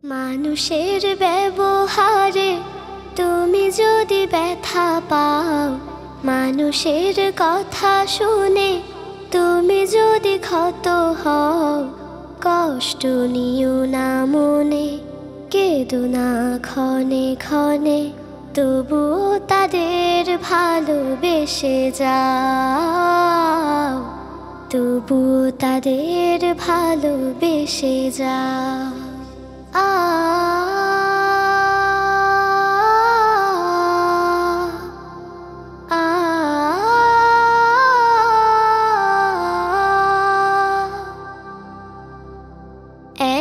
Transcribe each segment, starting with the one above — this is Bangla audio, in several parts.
মানুষের ব্যবহারে তুমি যদি ব্যথা পাও, মানুষের কথা শুনে তুমি যদি ক্ষত হও, কষ্ট নিও না মনে, কেঁদো না ক্ষণে ক্ষণে, তবুও তাদের ভালোবেসে যাও, তবুও তাদের ভালোবেসে যাও।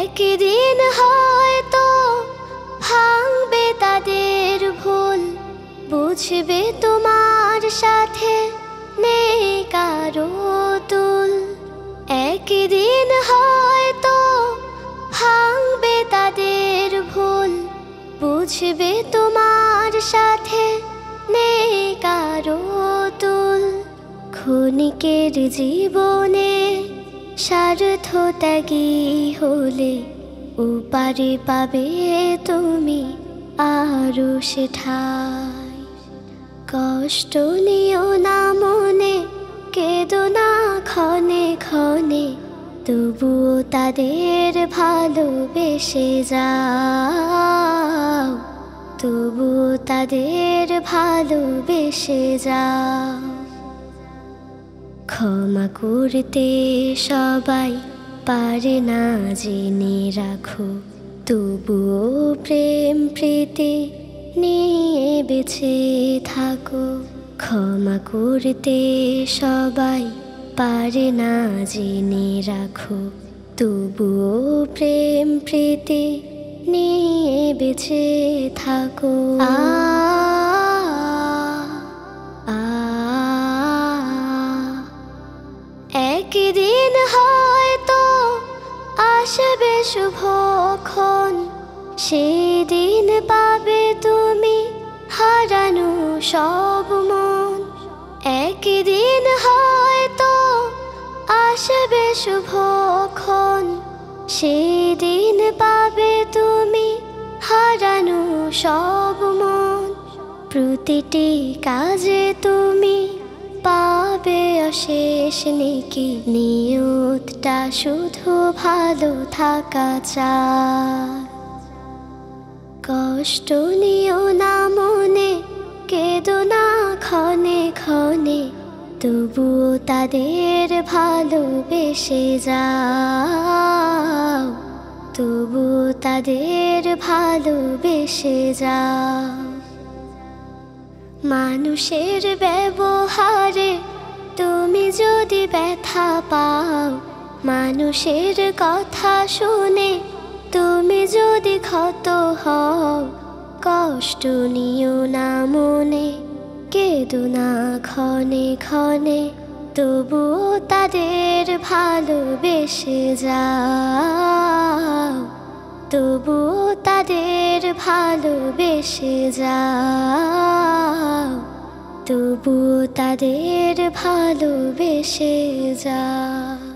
একদিন হয়তো ভাঙবে তাদের ভুল, বুঝবে তোমার সাথে নেই কারো তুল। একদিন হয়তো ভাঙবে তাদের ভুল, বুঝবে তোমার সাথে নেই কারো তুল। ক্ষণিকের জীবনে স্বার্থত্যাগী হলে ওপারে পাবে তুমি আরো সে ঠাই। কষ্ট নিও না মনে, কেঁদো না ক্ষণে ক্ষণে, তবুও তাদের ভালোবেসে যাও, তবুও তাদের ভালোবেসে যাও। ক্ষমা করতে সবাই পারে না জেনে রাখো, তবুও প্রেম প্রীতি নিয়ে বেঁচে থাকো। ক্ষমা করতে সবাই পারে না জেনে রাখো, তবুও প্রেম প্রীতি নিয়ে বেঁচে থাকো। একদিন হয়তো আসবে শুভক্ষণ, সেদিন পাবে তুমি হারানো সব মন। একদিন হয়তো আসবে শুভক্ষণ, সেদিন পাবে তুমি হারানো সব মন। প্রতিটি কাজে তুমি পাবে অশেষ নেকি, নিয়তটা শুধু ভালো থাকা চায়। কষ্ট নিও না মনে, কেঁদো না ক্ষণে ক্ষণে, তবুও তাদের ভালোবেসে যাও, তবুও তাদের ভালোবেসে যাও। মানুষের ব্যবহারে তুমি যদি ব্যথা পাও, মানুষের কথা শুনে তুমি যদি ক্ষত হও, কষ্ট নিও না মনে, কেঁদো না ক্ষণে ক্ষণে, তবুও তাদের ভালোবেসে যাও, তবুও তাদের ভালোবেসে যাও, তবুও তাদের ভালোবেসে যাও।